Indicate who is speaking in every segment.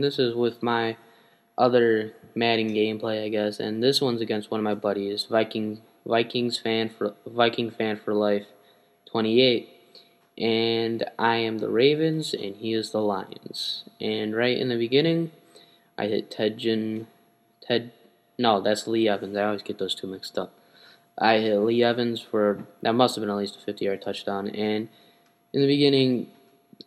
Speaker 1: this is with my other Madden gameplay, I guess, and this one's against one of my buddies, Vikingfan4life28, and I am the Ravens, and he is the Lions. And right in the beginning, I hit no, that's Lee Evans. I always get those two mixed up. I hit Lee Evans for, that must have been at least a 50-yard touchdown, and in the beginning,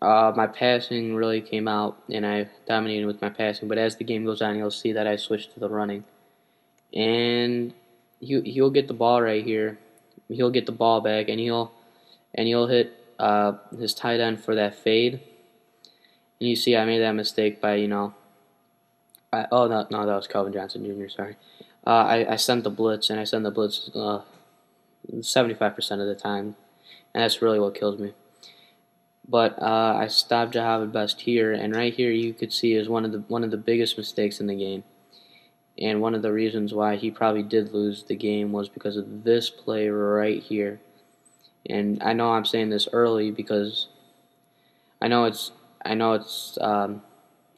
Speaker 1: my passing really came out, and I dominated with my passing. But as the game goes on, you'll see that I switched to the running, and he'll get the ball right here. He'll get the ball back, and he'll hit his tight end for that fade. And you see, I made that mistake by oh no, that was Calvin Johnson Jr. Sorry, I sent the blitz, and I send the blitz 75% of the time, and that's really what kills me. But I stopped Jahavid Best here, and right here you could see is one of the biggest mistakes in the game, and one of the reasons why he probably did lose the game was because of this play right here. And I know I'm saying this early because I know it's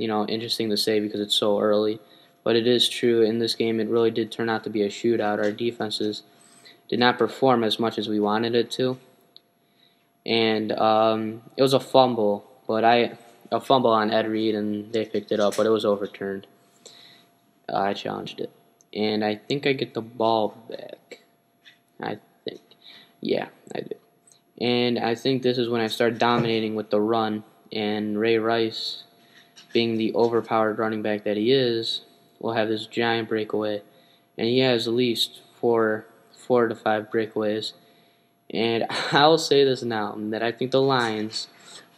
Speaker 1: interesting to say because it's so early, but it is true. In this game, it really did turn out to be a shootout. Our defenses did not perform as much as we wanted it to. And it was a fumble, but a fumble on Ed Reed, and they picked it up, but it was overturned. I challenged it, and I think I get the ball back. I think, yeah, I do. And I think this is when I started dominating with the run, and Ray Rice, being the overpowered running back that he is, will have this giant breakaway, and he has at least four to five breakaways. And I'll say this now, that I think the Lions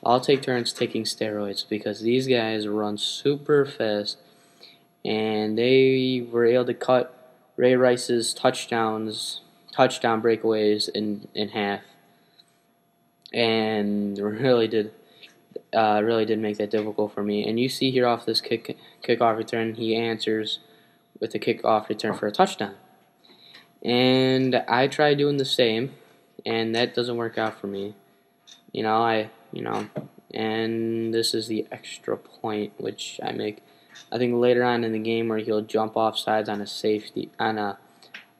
Speaker 1: all take turns taking steroids because these guys run super fast, and they were able to cut Ray Rice's touchdown breakaways in half, and really did make that difficult for me. And you see here off this kickoff return, he answers with a kickoff return for a touchdown. And I try doing the same, and that doesn't work out for me. And this is the extra point which I make. I think later on in the game where he'll jump offsides on a safety on a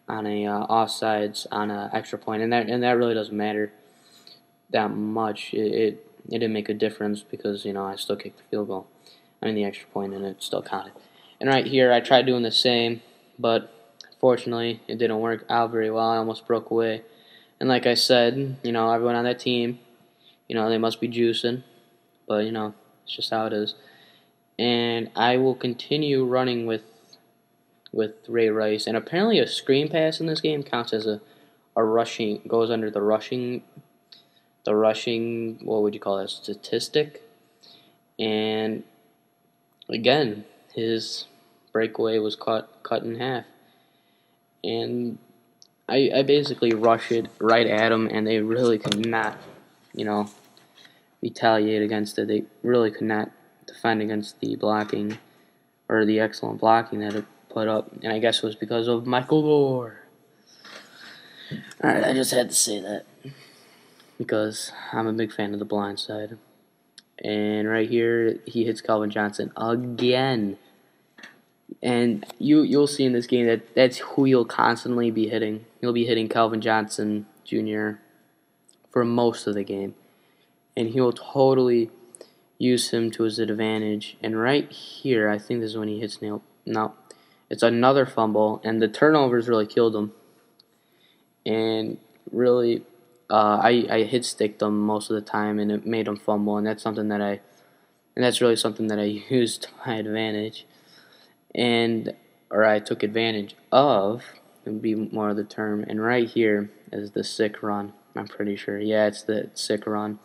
Speaker 1: offsides on a extra point, and that really doesn't matter that much. It didn't make a difference because I still kicked the field goal. I mean the extra point, and it still counted. And right here I tried doing the same, but fortunately it didn't work out very well. I almost broke away. And like I said, everyone on that team, they must be juicing, but it's just how it is. And I will continue running with Ray Rice, and apparently a screen pass in this game counts as a rushing, goes under the rushing, what would you call that, statistic? And again, his breakaway was cut in half, and I basically rushed it right at them, and they really could not, retaliate against it. They really could not defend against the blocking, or the excellent blocking that it put up, and I guess it was because of Michael Gore. Alright, I just had to say that, because I'm a big fan of the blind side. And right here, he hits Calvin Johnson again. And you'll see in this game that's who you'll constantly be hitting. You'll be hitting Calvin Johnson Jr. for most of the game. And he'll totally use him to his advantage. And right here, I think this is when he hits nail. No, it's another fumble, and the turnovers really killed him. And really, I hit sticked them most of the time, and it made them fumble. And that's really something that I used to my advantage. Or I took advantage of, would be more of the term. And right here is the sick run. I'm pretty sure. Yeah, it's the sick run.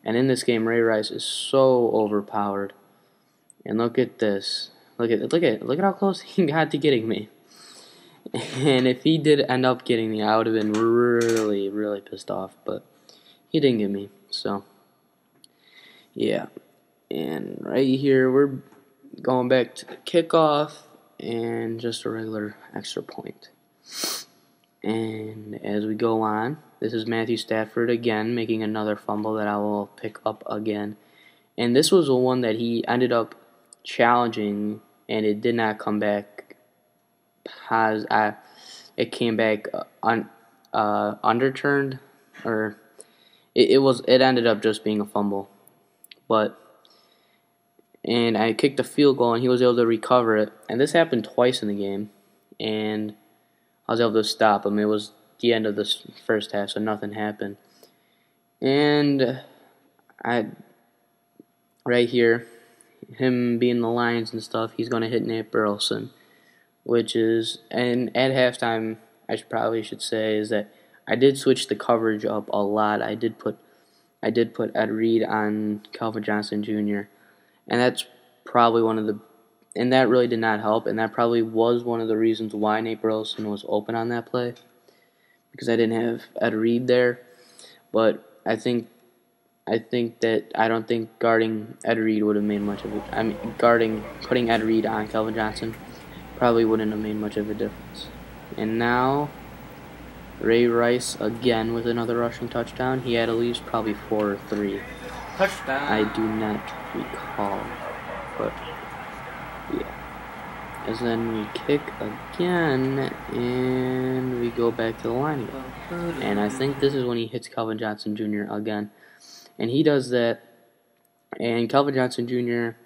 Speaker 1: And in this game, Ray Rice is so overpowered. And look at this. Look at how close he got to getting me. And if he did end up getting me, I would have been really, really pissed off. But he didn't get me. So, yeah. And right here, we're going back to the kickoff and just a regular extra point. And as we go on, this is Matthew Stafford again making another fumble that I will pick up again. And this was the one that he ended up challenging, and it did not come back it came back underturned, or it ended up just being a fumble. And I kicked a field goal, and he was able to recover it. And this happened twice in the game, and I was able to stop him. It was the end of the first half, so nothing happened. And right here, him being the Lions and stuff, he's going to hit Nate Burleson, and at halftime, I probably should say, is that I did switch the coverage up a lot. I did put Ed Reed on Calvin Johnson Jr., and that's probably and that really did not help, and that probably was one of the reasons why Nate Burleson was open on that play, because I didn't have Ed Reed there. But I don't think guarding Ed Reed would have made much of it. I mean, putting Ed Reed on Calvin Johnson probably wouldn't have made much of a difference. And now, Ray Rice again with another rushing touchdown. He had at least probably 4 or 3.
Speaker 2: Touchdown.
Speaker 1: I do not recall, but yeah. As then we kick again, and we go back to the line again. And I think this is when he hits Calvin Johnson Jr. again. And he does that, and Calvin Johnson Jr.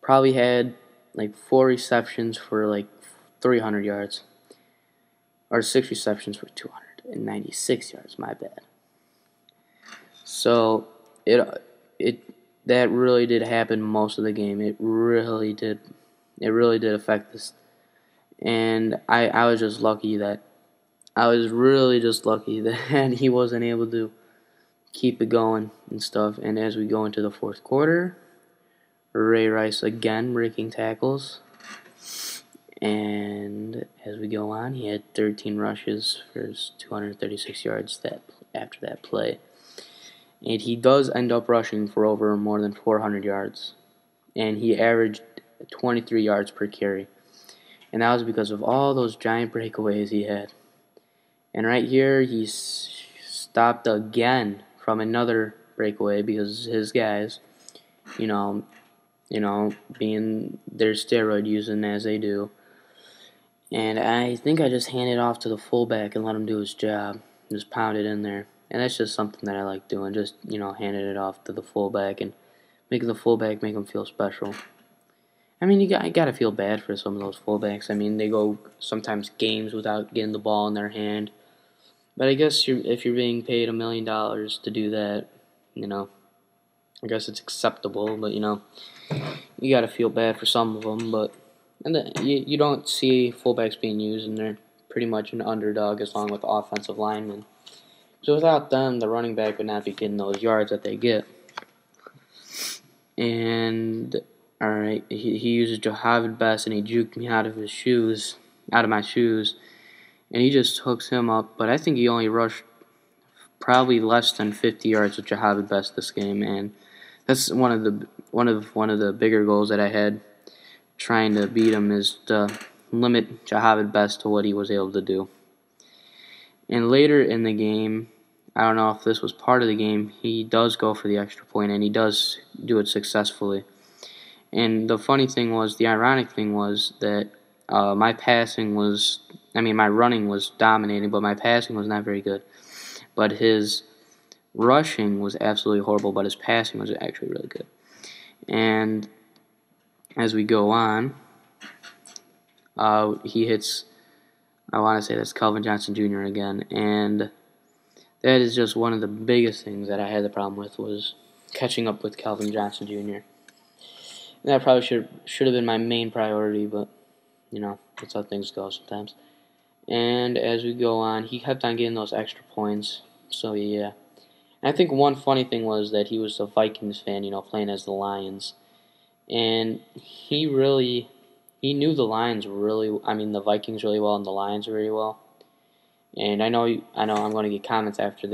Speaker 1: probably had like 4 receptions for like 300 yards, or 6 receptions for 296 yards. My bad. So that really did happen most of the game. It really did affect this, and I was just lucky that he wasn't able to keep it going and stuff. And as we go into the fourth quarter, Ray Rice again breaking tackles, and as we go on, he had 13 rushes for his 236 yards after that play, and he does end up rushing for over more than 400 yards, and he averaged 23 yards per carry, and that was because of all those giant breakaways he had. And right here, he's stopped again from another breakaway because his guys, being their steroid using as they do. And I think I just handed it off to the fullback and let him do his job, just pound it in there. And that's just something that I like doing, just handing it off to the fullback and making the fullback make him feel special. I mean, I gotta feel bad for some of those fullbacks. I mean, they go sometimes games without getting the ball in their hand. But I guess if you're being paid $1 million to do that, I guess it's acceptable. But you gotta feel bad for some of them. You don't see fullbacks being used, and they're pretty much an underdog along with offensive linemen. So without them, the running back would not be getting those yards that they get. And all right, he uses Jahavid Best, and he juked me out of my shoes. And he just hooks him up, but I think he only rushed probably less than 50 yards with Jahavid Best this game, and that's one of the bigger goals that I had trying to beat him, is to limit Jahavid Best to what he was able to do. And later in the game, I don't know if this was part of the game, he does go for the extra point, and he does do it successfully. And the ironic thing was that my running was dominating, but my passing was not very good. But his rushing was absolutely horrible, but his passing was actually really good. And as we go on, he hits, I want to say that's Calvin Johnson Jr. again, and that is just one of the biggest things that I had the problem with, was catching up with Calvin Johnson Jr. And that probably should have been my main priority, but that's how things go sometimes. And as we go on, he kept on getting those extra points. So yeah. And I think one funny thing was that he was a Vikings fan, playing as the Lions. And he knew the the Vikings really well and the Lions very well. And I know I'm going to get comments after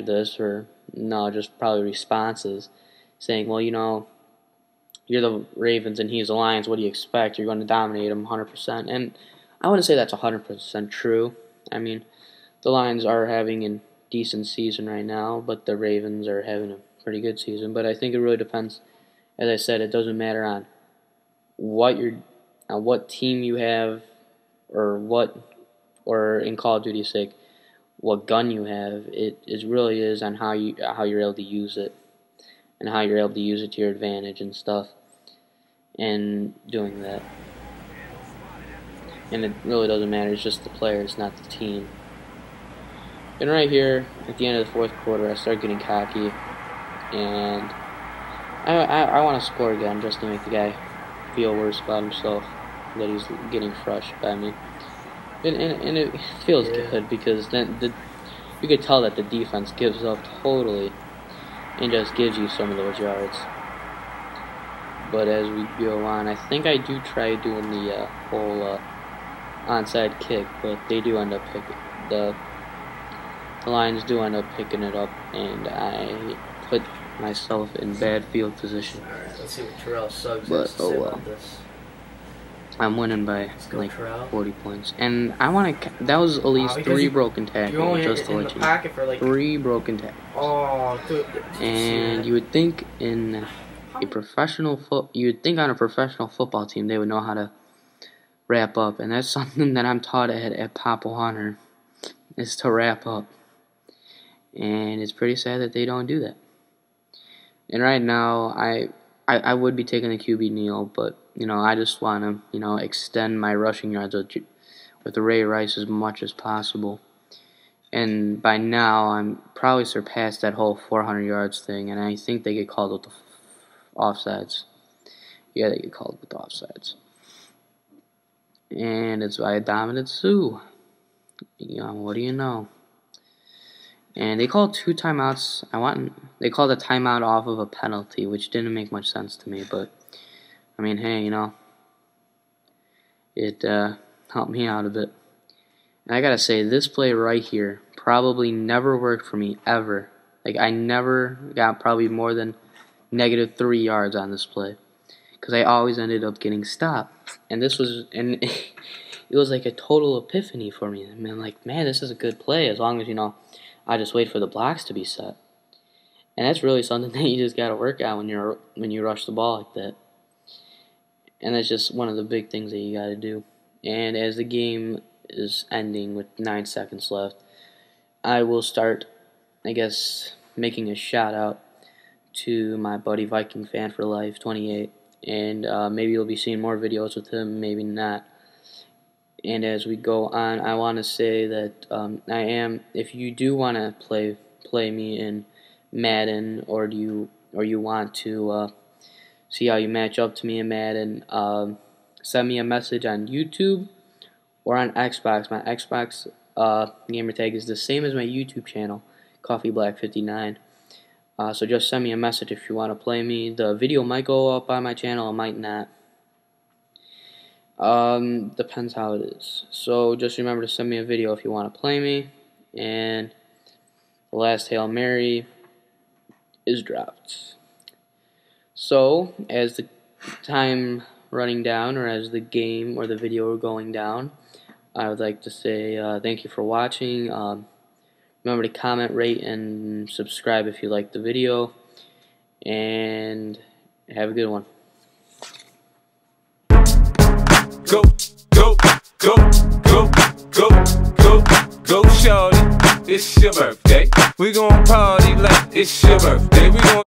Speaker 1: this, or no, just probably responses saying, well, you're the Ravens and he's the Lions, what do you expect? You're going to dominate them 100%. And I wouldn't say that's 100% true. I mean, the Lions are having a decent season right now, but the Ravens are having a pretty good season. But I think it really depends. As I said, it doesn't matter on what team you have, or in Call of Duty's sake, what gun you have. It really is on how you're able to use it, and how you're able to use it to your advantage and stuff, and doing that. And it really doesn't matter. It's just the players, not the team. And right here, at the end of the fourth quarter, I start getting cocky, and I want to score again just to make the guy feel worse about himself that he's getting crushed by me. And it feels good, because then you could tell that the defense gives up totally and just gives you some of those yards. But as we go on, I think I do try doing the whole onside kick, but they do end up picking the Lions do end up picking it up, and I put myself in bad field position.
Speaker 2: Alright, let's see what Terrell Suggs
Speaker 1: But
Speaker 2: has to say about this.
Speaker 1: I'm winning by like
Speaker 2: Terrell.
Speaker 1: 40 points, and I want to. That was at least 3 broken tackles, just to let you know.
Speaker 2: Like
Speaker 1: 3 broken tackles.
Speaker 2: Oh, dude.
Speaker 1: And you would think on a professional football team they would know how to wrap up, and that's something that I'm taught at Pop Warner, is to wrap up. And it's pretty sad that they don't do that. And right now, I would be taking the QB kneel, but I just want to extend my rushing yards with Ray Rice as much as possible. And by now, I'm probably surpassed that whole 400 yards thing, and I think they get called with the offsides. Yeah, they get called with the offsides. And it's by Dominant Sue. What do you know? And they called 2 timeouts. They called a timeout off of a penalty, which didn't make much sense to me. But I mean, hey, it helped me out a bit. And I gotta say, this play right here probably never worked for me ever. Like, I never got probably more than -3 yards on this play, because I always ended up getting stopped. And it was like a total epiphany for me. Man, this is a good play as long as I just wait for the blocks to be set. And that's really something that you just gotta work out when you rush the ball like that. And that's just one of the big things that you gotta do. And as the game is ending with 9 seconds left, I will start, I guess, making a shout out to my buddy Vikingfan4life28. And maybe you'll be seeing more videos with him, maybe not. And as we go on, I want to say that if you do want to play me in Madden, or you want to see how you match up to me in Madden, send me a message on YouTube or on Xbox. My Xbox gamer tag is the same as my YouTube channel, Coffeeblack59. So just send me a message if you want to play me. The video might go up on my channel, it might not. Depends how it is. So just remember to send me a video if you want to play me. And the last Hail Mary is dropped. So as the time running down, or as the game or the video are going down, I would like to say thank you for watching. Remember to comment, rate, and subscribe if you like the video. And have a good one.
Speaker 3: Go, go, go, go, go, go, go, shorty. It's your birthday. We gon' party like it's your birthday. We gon'